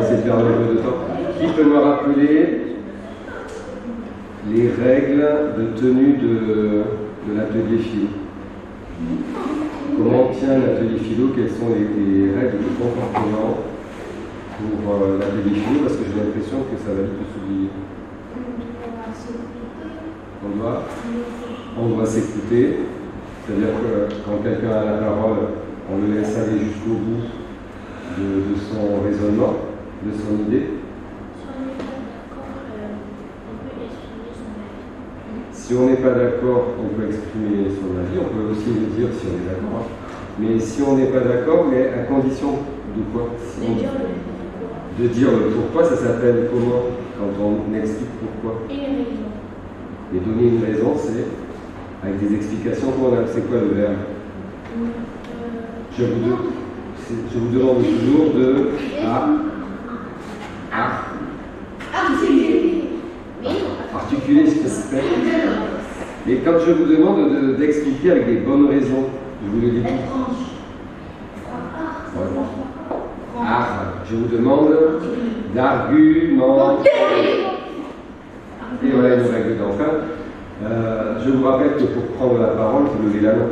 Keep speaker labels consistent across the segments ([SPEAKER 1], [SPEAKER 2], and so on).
[SPEAKER 1] essayer de perdre un peu de temps. Qui peut me rappeler les règles de tenue de l'atelier philo? Comment tient l'atelier philo? Quelles sont les règles de comportement pour l'atelier philo? Parce que j'ai l'impression que ça va vite s'oublier. On doit s'écouter, c'est-à-dire que quand quelqu'un a la parole, on le laisse aller jusqu'au bout de son raisonnement, de son idée. Si on n'est pas d'accord, on peut exprimer son avis, on peut aussi le dire si on est d'accord. Mais si on n'est pas d'accord, mais à condition de quoi? De dire le pourquoi, ça s'appelle comment? Quand on explique pourquoi. Et donner une raison, c'est avec des explications. C'est quoi le verbe? Je vous demande toujours de articuler ce qui se fait. Et quand je vous demande d'expliquer avec des bonnes raisons, je vous le dis. Je vous demande d'argumenter. Et voilà une règle d'enfin. Je vous rappelle que pour prendre la parole, vous levez la main.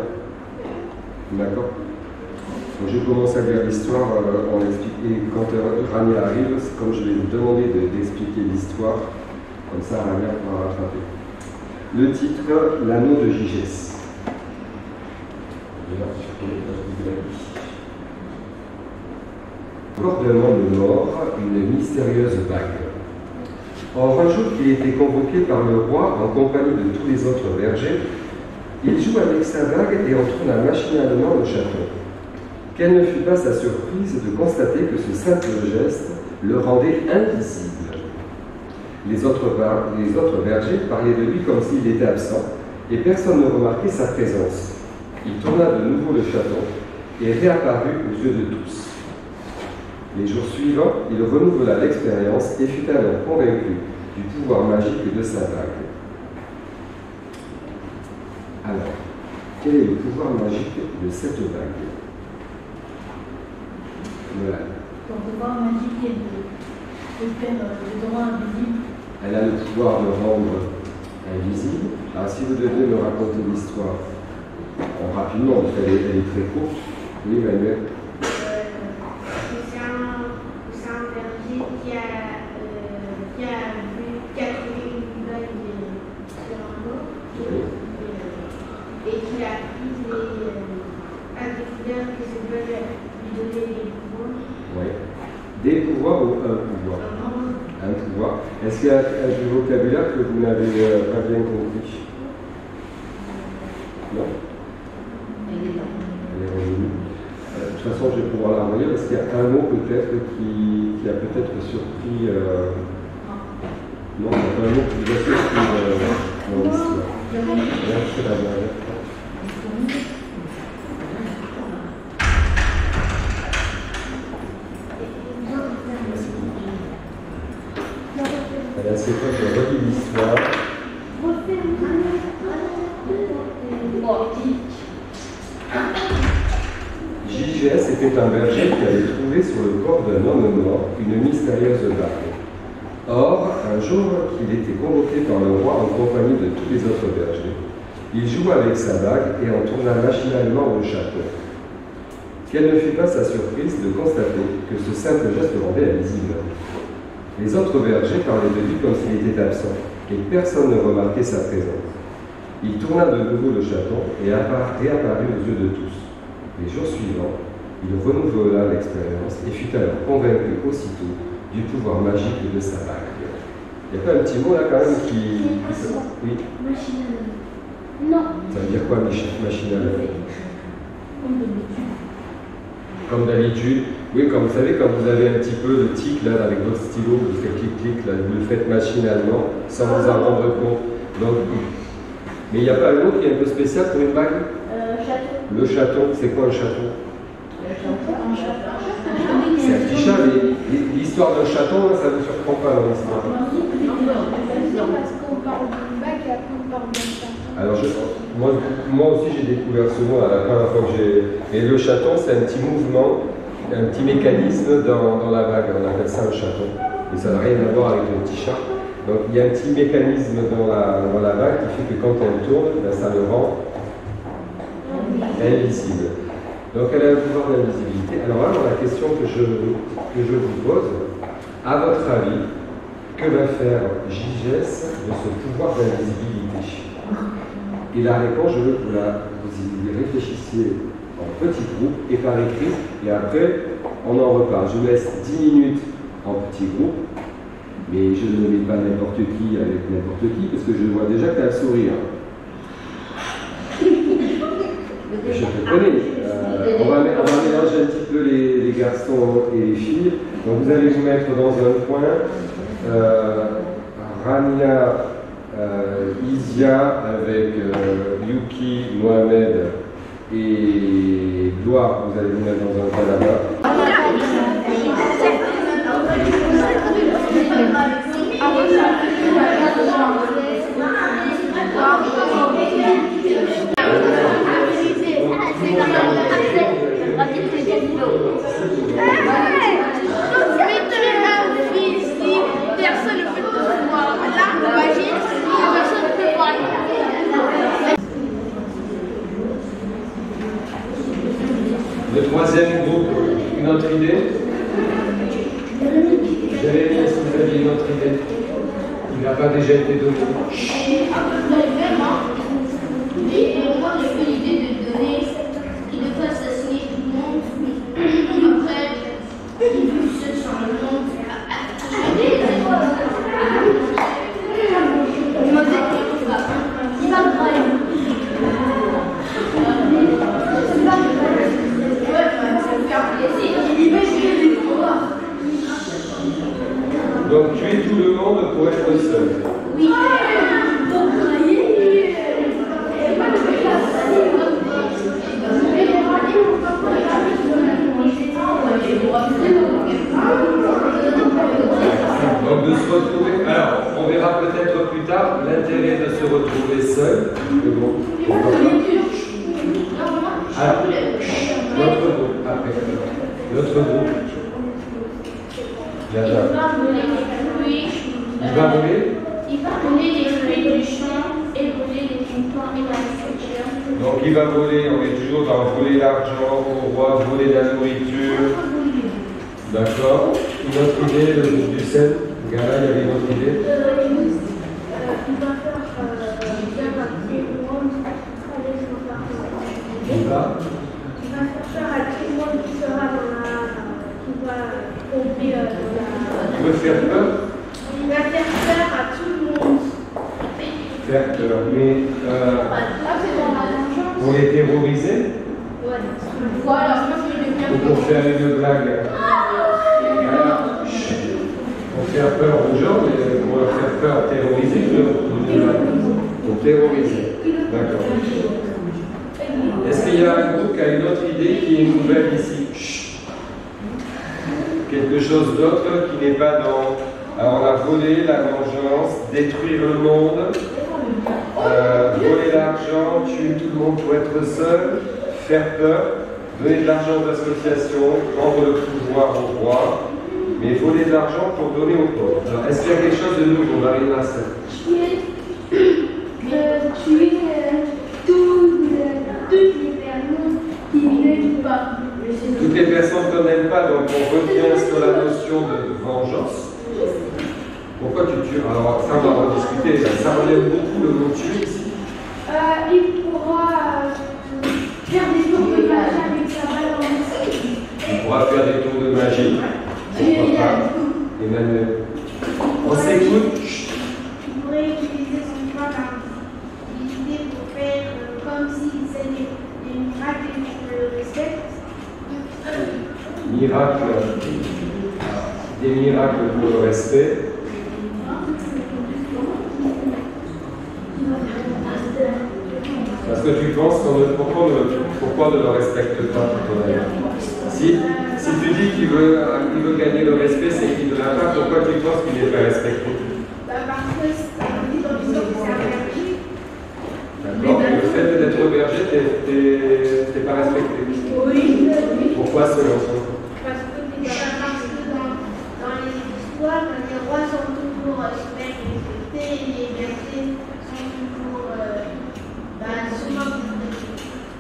[SPEAKER 1] D'accord? Donc je commence à lire l'histoire, on explique. Et quand Rania arrive, comme je vais vous demander d'expliquer l'histoire, comme ça Rania pourra rattraper. Le titre, l'anneau de Gigès. Au corps d'un homme mort, une mystérieuse bague. Or, un jour qu'il était convoqué par le roi en compagnie de tous les autres bergers, il joue avec sa bague et en tourna machinalement le chaton. Quelle ne fut pas sa surprise de constater que ce simple geste le rendait invisible. Les autres bergers parlaient de lui comme s'il était absent, et personne ne remarquait sa présence. Il tourna de nouveau le chaton et réapparut aux yeux de tous. Les jours suivants, il renouvela l'expérience et fut alors convaincu du pouvoir magique de sa bague. Alors, quel est le pouvoir magique de cette bague? Voilà.
[SPEAKER 2] Son pouvoir magique est de faire le droit invisible.
[SPEAKER 1] Elle a le pouvoir de rendre invisible. Alors, si vous devez me raconter l'histoire rapidement, parce qu'elle est très courte. Oui, Manuel.
[SPEAKER 3] Et qui a découvert que ce peut lui donner des pouvoirs.
[SPEAKER 1] Oui. Des pouvoirs ou un pouvoir? Un pouvoir. Est-ce qu'il y a du vocabulaire que vous n'avez pas bien compris? Non? Elle est revenue. De toute façon, je vais pouvoir la relire parce qu'il y a un mot peut-être qui a peut-être surpris. Non, il y a pas un mot qui vous a surpris dans l'histoire. Merci, la blague. C'est quoi, je relis l'histoire. Gigès était un berger qui avait trouvé sur le corps d'un homme mort une mystérieuse bague. Or, un jour qu'il était convoqué par le roi en compagnie de tous les autres bergers, il joua avec sa bague et en tourna machinalement le chaton. Quelle ne fut pas sa surprise de constater que ce simple geste le rendait invisible. Les autres bergers parlaient de lui comme s'il était absent, et personne ne remarquait sa présence. Il tourna de nouveau le chaton et réapparut aux yeux de tous. Les jours suivants, il renouvela l'expérience et fut alors convaincu aussitôt du pouvoir magique de sa bague. Il n'y a pas un petit mot là quand même qui se... Oui.
[SPEAKER 2] Machinalement. Non.
[SPEAKER 1] Ça veut dire quoi, machinalement? Comme d'habitude. Oui, comme vous savez, quand vous avez un petit peu de tic là avec votre stylo, vous faites clic-clic, là, vous le faites machinalement, sans vous en rendre compte. Donc, mais il n'y a pas un mot qui est un peu spécial pour une bague?
[SPEAKER 2] Chaton.
[SPEAKER 1] Le chaton, c'est quoi un chaton? C'est un petit chat, mais l'histoire d'un chaton, là, ça ne vous surprend pas dans l'histoire.
[SPEAKER 2] Parce qu'on parle d'une bague et après on parle d'un chaton.
[SPEAKER 1] Alors, moi aussi j'ai découvert ce mot à la première fois que j'ai... Et le chaton, c'est un petit mouvement un petit mécanisme dans la vague, on appelle ça un chaton. Et ça n'a rien à voir avec le petit chat. Donc il y a un petit mécanisme dans la vague qui fait que quand elle tourne, ben, ça le rend invisible. Donc elle a un pouvoir d'invisibilité. Alors là, la question que je vous pose, à votre avis, que va faire Giges de ce pouvoir d'invisibilité? Et la réponse, je veux que vous y réfléchissiez en petits groupes et par écrit, et après, on en reparle. Je vous laisse 10 minutes en petits groupes, mais je ne mets pas n'importe qui avec n'importe qui, parce que je vois déjà que tu as le sourire. Je te connais. On va mélanger un petit peu les garçons et les filles. Donc vous allez vous mettre dans un coin. Rania, Isia avec Yuki, Mohamed et Gloire, vous allez vous mettre dans un coin là-bas. Le troisième groupe, une autre idée? Jérémy, est-ce que vous avez une autre idée? Il n'a pas déjà été donné.
[SPEAKER 3] Et moi, j'ai fait l'idée de donner, qui de fasse assigner tout le monde. Après, il vit seul sur le monde.
[SPEAKER 1] Donc tuer tout le monde pour être seul.
[SPEAKER 3] Oui.
[SPEAKER 1] Donc de se retrouver, alors on verra peut-être plus tard l'intérêt de se retrouver seul. Mais bon, alors, notre groupe, après, notre groupe.
[SPEAKER 3] Il va voler les fruits.
[SPEAKER 1] Il va voler?
[SPEAKER 3] Il va voler les fruits du champ et voler les moutons et la nourriture.
[SPEAKER 1] Donc il va voler, on est toujours dans voler l'argent au roi, voler la nourriture. D'accord. Une autre idée, le groupe du 7. Gala, il y avait une autre idée?
[SPEAKER 3] Il va faire bien à tout le monde.
[SPEAKER 1] Il va
[SPEAKER 3] faire faire à tout le monde qui sera dans la. Qui va tomber dans la.
[SPEAKER 1] Tu veux faire peur?
[SPEAKER 3] Il va faire peur à tout le monde.
[SPEAKER 1] Faire peur, mais pour les terroriser?
[SPEAKER 3] Voilà, moi je vais bien.
[SPEAKER 1] Ou pour faire une blague? Pour faire peur aux gens, pour leur faire peur, terroriser, pour terroriser. D'accord. Est-ce qu'il y a un groupe qui a une autre idée qui est nouvelle ici? Chut. Quelque chose d'autre qui n'est pas dans... Alors on a volé, la vengeance, détruire le monde, voler l'argent, tuer tout le monde pour être seul, faire peur, donner de l'argent aux associations, rendre le pouvoir au roi, mais voler de l'argent pour donner aux pauvres. Alors est-ce qu'il y a quelque chose de nouveau, Marine Marcel?
[SPEAKER 3] Tuer toutes les personnes qui n'aiment pas.
[SPEAKER 1] Toutes les personnes qu'on n'aime pas, donc on revient sur la notion de vengeance. Pourquoi tu tues? Alors ça on va en discuter, ça relève beaucoup le mot tuer ici.
[SPEAKER 3] Il pourra faire des tours de magie avec sa balance.
[SPEAKER 1] Il pourra faire des tours de magie. Pourquoi pas? Emmanuel. On s'écoute.
[SPEAKER 3] Il pourrait utiliser son pouvoir d'invisibilité pour faire comme s'il faisait des miracles et qu'on le respecte.
[SPEAKER 1] Miracle. Des miracles pour le respect. Parce que tu penses pourquoi on ne le respecte pas, ton ami? Si tu dis qu'il veut gagner le respect, c'est qu'il ne l'a pas, pourquoi tu penses qu'il n'est pas respecté?
[SPEAKER 3] Parce que c'est un peu dans l'histoire que c'est un berger.
[SPEAKER 1] D'accord, le fait d'être berger, t'es pas respecté.
[SPEAKER 3] Oui.
[SPEAKER 1] Pourquoi selon toi?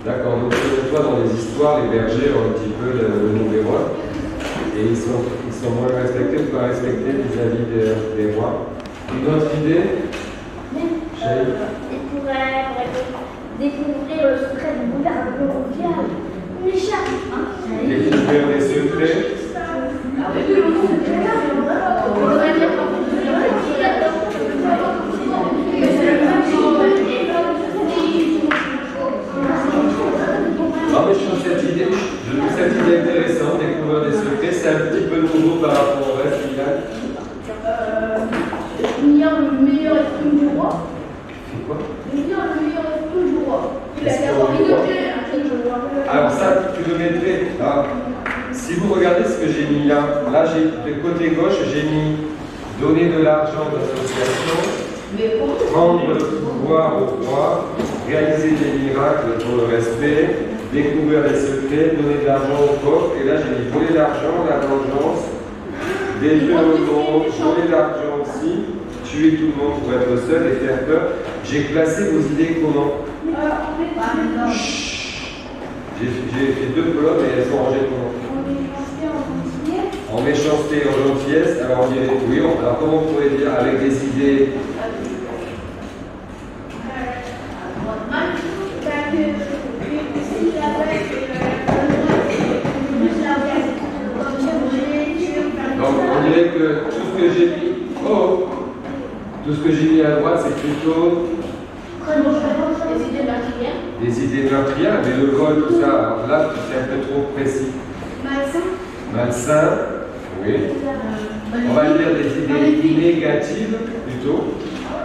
[SPEAKER 1] D'accord, donc toi dans les histoires, les bergers ont un petit peu le numéro 1 et ils sont moins respectés ou pas respectés vis-à-vis des rois. Une autre idée?
[SPEAKER 4] Il pourrait découvrir le secret du gouvernement mondial.
[SPEAKER 1] Découvrir des secrets. Non mais je trouve cette idée intéressante, découvrir des secrets, c'est un petit peu nouveau par rapport au reste, Milan.
[SPEAKER 3] Lire le meilleur esprit du roi.
[SPEAKER 1] C'est quoi?
[SPEAKER 3] Lire le meilleur esprit du roi. Il a
[SPEAKER 1] L'esprit du roi. Alors ça, tu le mettrais. Ah, si vous regardez ce que j'ai mis là, j'ai de côté gauche, j'ai mis donner de l'argent d'association, prendre le pouvoir au roi, réaliser des miracles pour le respect, découvrir les secrets, donner de l'argent au coffre. Et là, j'ai mis voler l'argent, la vengeance, détruire le monde, voler l'argent aussi, tuer tout le monde pour être seul et faire peur. J'ai classé vos idées comment? J'ai fait 2 colonnes et elles sont rangées comment? En méchanceté, en gentillesse. Alors on dirait oui. Alors comment on pourrait dire avec des idées? Donc on dirait que tout ce que j'ai mis, tout ce que j'ai mis à droite, c'est plutôt des idées meurtrières, mais le vol, tout ça, alors là, c'est un peu trop précis. Malsain, oui. On va dire des idées négatives, plutôt.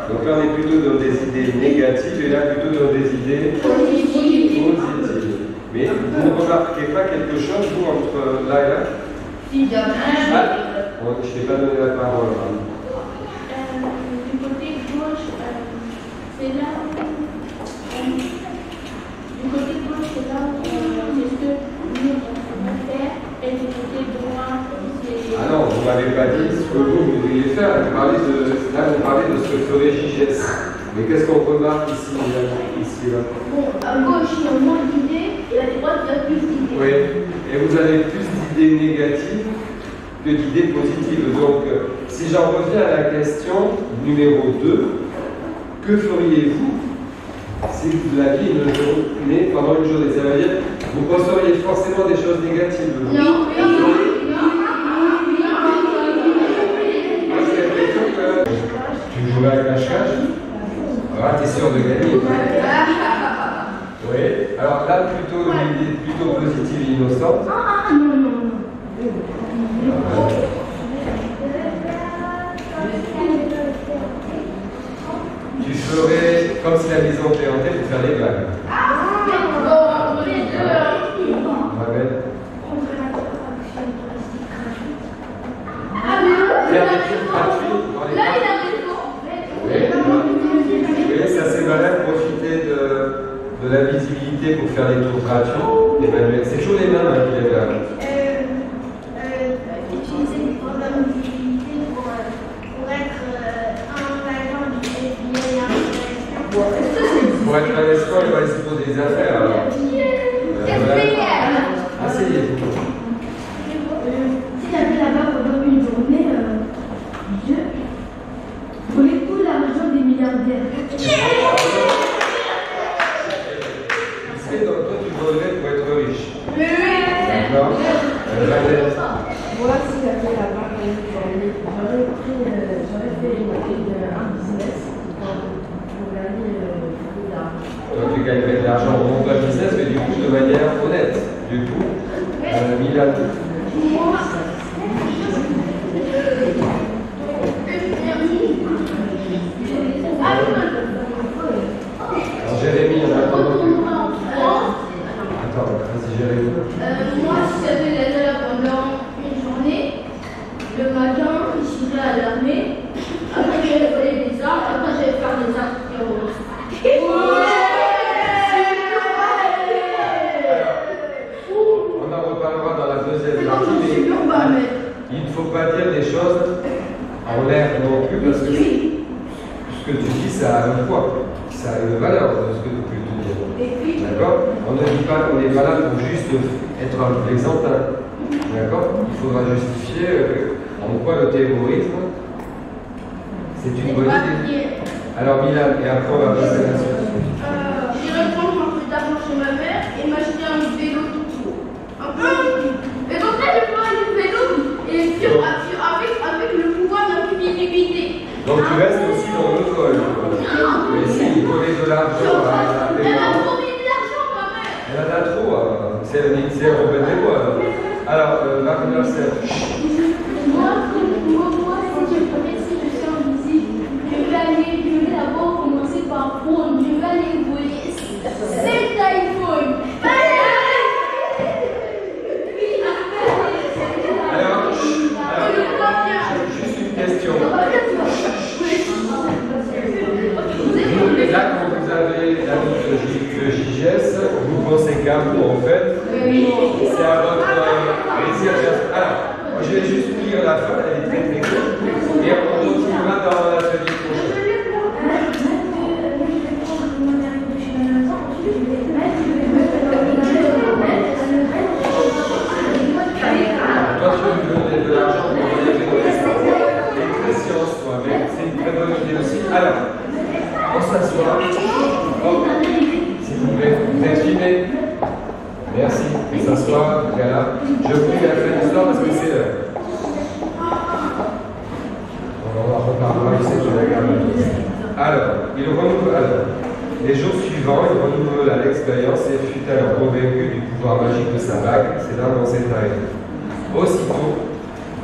[SPEAKER 1] Donc là, on est plutôt dans des idées négatives, et là, plutôt dans des idées positives. Mais vous ne remarquez pas quelque chose, vous, entre là et là? Bon, je ne t'ai pas donné la parole.
[SPEAKER 4] Du côté gauche, c'est là où c'est ce que nous on faire, et du côté droit, c'est...
[SPEAKER 1] Ah non, vous ne m'avez pas dit ce que vous voudriez faire. Là, vous parlez de ce que ferait JGS. Mais qu'est-ce qu'on remarque ici, là?
[SPEAKER 3] Bon, à gauche, il y a moins d'idées, et à droite, il y a plus d'idées.
[SPEAKER 1] Oui, et vous avez plus d'idées négatives que d'idées positives. Donc, si j'en reviens à la question numéro 2, que feriez-vous si vous aviez une journée, pendant une journée? Ça veut dire vous penseriez forcément des choses négatives.
[SPEAKER 3] Non.
[SPEAKER 1] Tu joues avec la cache-cache? Ah, t'es sûr de gagner? Oui. Alors là, plutôt une idée plutôt positive et innocente. Tu ferais comme si la maison était hantée pour faire des blagues. Mohamed. Faire des trucs gratuits dans les parcs. Oui, ça c'est malin, profiter de la visibilité pour faire des tours gratuits. Emmanuel, c'est toujours les mêmes qui les gars.
[SPEAKER 4] Utiliser des programmes de visibilité pour être un agent du FBI.
[SPEAKER 1] Pour être un escroc, il va essayer pour des affaires. Alors. Asseyez-vous.
[SPEAKER 2] Si j'avais là-bas pendant une journée, je voulais tout l'argent des milliardaires.
[SPEAKER 1] C'est donc toi tu voudrais pour être riche. D'accord.
[SPEAKER 5] Moi, si j'avais la banque, j'aurais fait un business pour gagner beaucoup d'argent.
[SPEAKER 1] Donc tu gagnerais de l'argent au monde d'un business, mais du coup de manière honnête. Du coup, Milan. Alors Jérémy, on va attends, vas-y Jérémy.
[SPEAKER 3] Moi, si j'avais la dollars pendant une journée, le matin, je serais à l'armée, après j'allais voler des armes, après j'allais faire des actes terroristes.
[SPEAKER 1] On en reparlera dans la deuxième partie, mais il ne faut pas dire des choses en l'air non plus, parce que ce que tu dis, ça a un poids. ça a une valeur, ce que tu peux te dire. D'accord? On ne dit pas qu'on n'est pas là pour juste être un plaisantin. D'accord? Il faudra justifier en quoi le terrorisme, c'est une bonne idée. Alors, Milan, et après on va passer à la suite.
[SPEAKER 3] J'irai prendre un peu d'argent chez ma mère et m'acheter un vélo tout court. Un peu. Et comme ça, je ferai un vélo et puis, avec le pouvoir d'un plus illimité.
[SPEAKER 1] Donc tu restes aussi dans le col. Mais si, il connaît de l'argent.
[SPEAKER 3] Elle a trop mis de l'argent, ma mère.
[SPEAKER 1] Elle en a trop. C'est Robin des Bois. Alors, Marina Serge.
[SPEAKER 2] Moi, si je suis en visite, je vais d'abord commencer par prendre, je vais aller voler 7 iPhones.
[SPEAKER 1] Alors, juste une question. Là, quand vous avez la note de JGS, vous pensez qu'à vous, en fait, c'est à votre plaisir. Alors, je vais juste lire la fin, elle est très très courte, et on continuera dans l'atelier prochain. Toi, tu veux donner de l'argent pour envoyer des sciences, toi, mais c'est une très bonne idée aussi. Alors, on s'assoit. Oh, s'il vous plaît, vous êtes filmé. Merci. On s'assoit, voilà. Je vous prie à faire l'histoire parce que c'est l'heure. On va reparler, je sais que je la garde. Alors, les jours suivants, il renouvela l'expérience et fut alors convaincu du pouvoir magique de sa bague. C'est là dans cette arrivée. Aussitôt,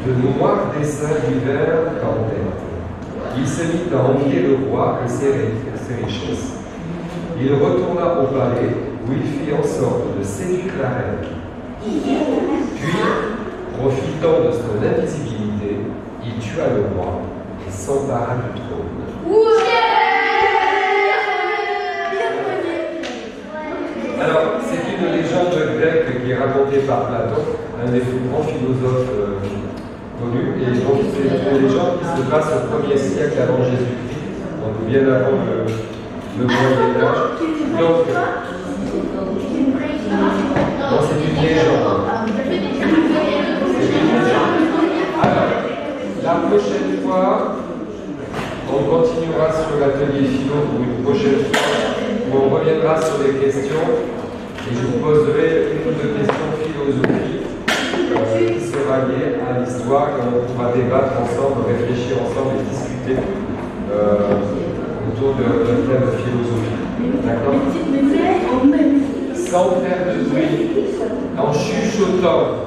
[SPEAKER 1] de noirs dessins lui vinrent en tête. Il se mit à envier le roi et ses richesses. Il retourna au palais où il fit en sorte de séduire la reine. Puis, profitant de son invisibilité, il tua le roi et s'empara du trône. Alors, c'est une légende grecque qui est racontée par Platon, un des plus grands philosophes connus, et donc c'est une légende qui se passe au 1er siècle avant Jésus-Christ, donc bien avant le Moyen-Âge. Donc, non, c'est une légende. Alors, la prochaine fois, on continuera sur l'atelier philo pour une prochaine fois, où on reviendra sur les questions, et je vous poserai une ou deux questions philosophiques qui sera liée à l'histoire, et on pourra débattre ensemble, réfléchir ensemble et discuter autour d'un thème philosophique. D'accord? Sans faire de bruit, en chuchotant.